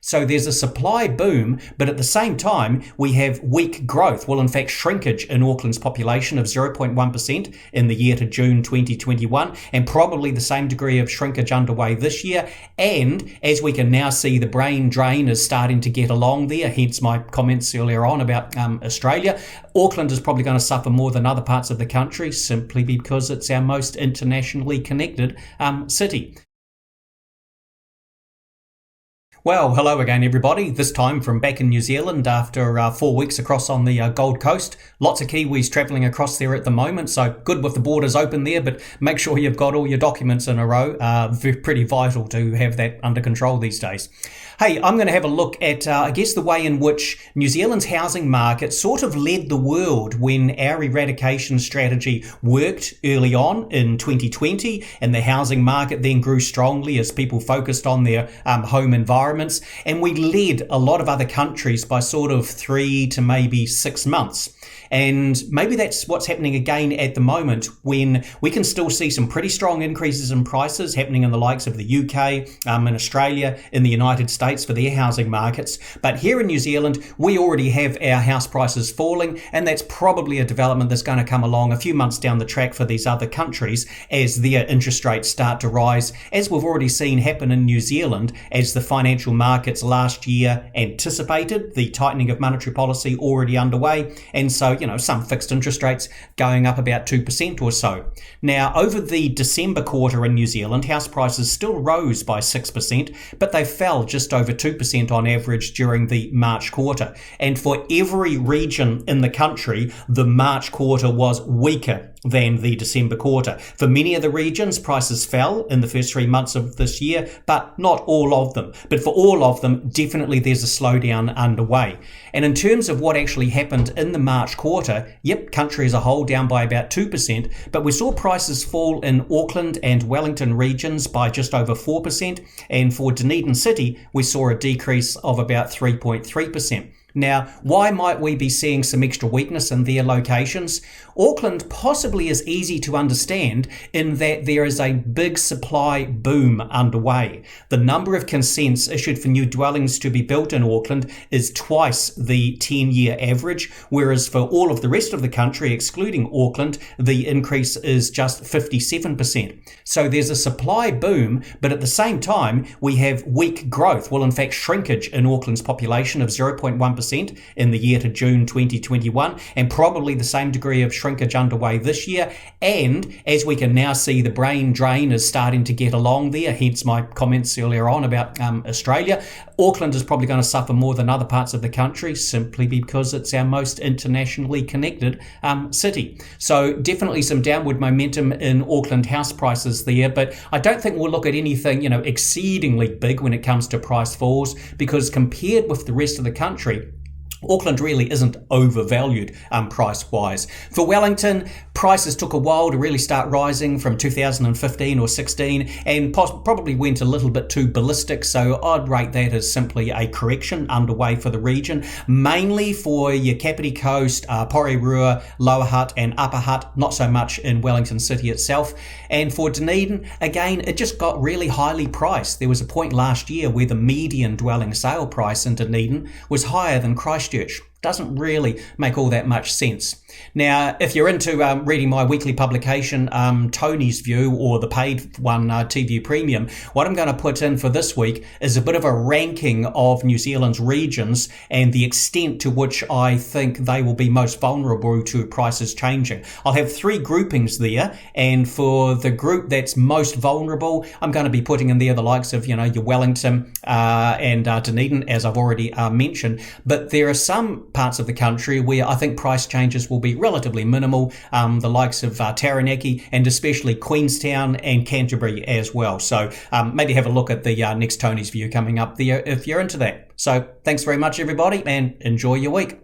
So there's a supply boom, but at the same time, we have weak growth. Well, in fact, shrinkage in Auckland's population of 0.1% in the year to June 2021, and probably the same degree of shrinkage underway this year. And as we can now see, the brain drain is starting to get along there, hence my comments earlier on about Australia. Auckland is probably going to suffer more than other parts of the country simply because it's our most internationally connected city. Well, hello again, everybody. This time from back in New Zealand after 4 weeks across on the Gold Coast. Lots of Kiwis travelling across there at the moment, so good with the borders open there, but make sure you've got all your documents in a row. Pretty vital to have that under control these days. Hey, I'm going to have a look at, I guess, the way in which New Zealand's housing market sort of led the world when our eradication strategy worked early on in 2020, and the housing market then grew strongly as people focused on their home environments, and we led a lot of other countries by sort of 3 to maybe 6 months. And maybe that's what's happening again at the moment, when we can still see some pretty strong increases in prices happening in the likes of the UK, in Australia, in the United States for their housing markets. But here in New Zealand, we already have our house prices falling, and that's probably a development that's going to come along a few months down the track for these other countries as their interest rates start to rise, as we've already seen happen in New Zealand as the financial markets last year anticipated the tightening of monetary policy already underway. And so, some fixed interest rates going up about 2% or so. Now, over the December quarter in New Zealand, house prices still rose by 6%, but they fell just over 2% on average during the March quarter. And for every region in the country, the March quarter was weaker than the December quarter. For many of the regions, prices fell in the first 3 months of this year, but not all of them. But for all of them, definitely there's a slowdown underway. And in terms of what actually happened in the March quarter, country as a whole down by about 2%, but we saw prices fall in Auckland and Wellington regions by just over 4%, and for Dunedin City, we saw a decrease of about 3.3%. Now, why might we be seeing some extra weakness in their locations? Auckland possibly is easy to understand in that there is a big supply boom underway. The number of consents issued for new dwellings to be built in Auckland is twice the 10-year average, whereas for all of the rest of the country, excluding Auckland, the increase is just 57%. So there's a supply boom, but at the same time, we have weak growth. Well, in fact, shrinkage in Auckland's population of 0.1% in the year to June 2021, and probably the same degree of shrinkage underway this year. And as we can now see, the brain drain is starting to get along there, hence my comments earlier on about Australia. Auckland is probably going to suffer more than other parts of the country simply because it's our most internationally connected city. So definitely some downward momentum in Auckland house prices there, but I don't think we'll look at anything, exceedingly big when it comes to price falls, because compared with the rest of the country, Auckland really isn't overvalued price-wise. For Wellington, prices took a while to really start rising from 2015 or 16 and probably went a little bit too ballistic, so I'd rate that as simply a correction underway for the region, mainly for your Kapiti Coast, Porirua, Lower Hutt and Upper Hutt, not so much in Wellington City itself. And for Dunedin, again, it just got really highly priced. There was a point last year where the median dwelling sale price in Dunedin was higher than Christchurch. Doesn't really make all that much sense. Now, if you're into reading my weekly publication, Tony's View, or the paid one, TV Premium, what I'm going to put in for this week is a bit of a ranking of New Zealand's regions and the extent to which I think they will be most vulnerable to prices changing. I'll have 3 groupings there, and for the group that's most vulnerable, I'm going to be putting in there the likes of, your Wellington and Dunedin, as I've already mentioned. But there are some parts of the country where I think price changes will be relatively minimal, the likes of Taranaki and especially Queenstown and Canterbury as well. So maybe have a look at the next Tony's View coming up there if you're into that. So thanks very much, everybody, and enjoy your week.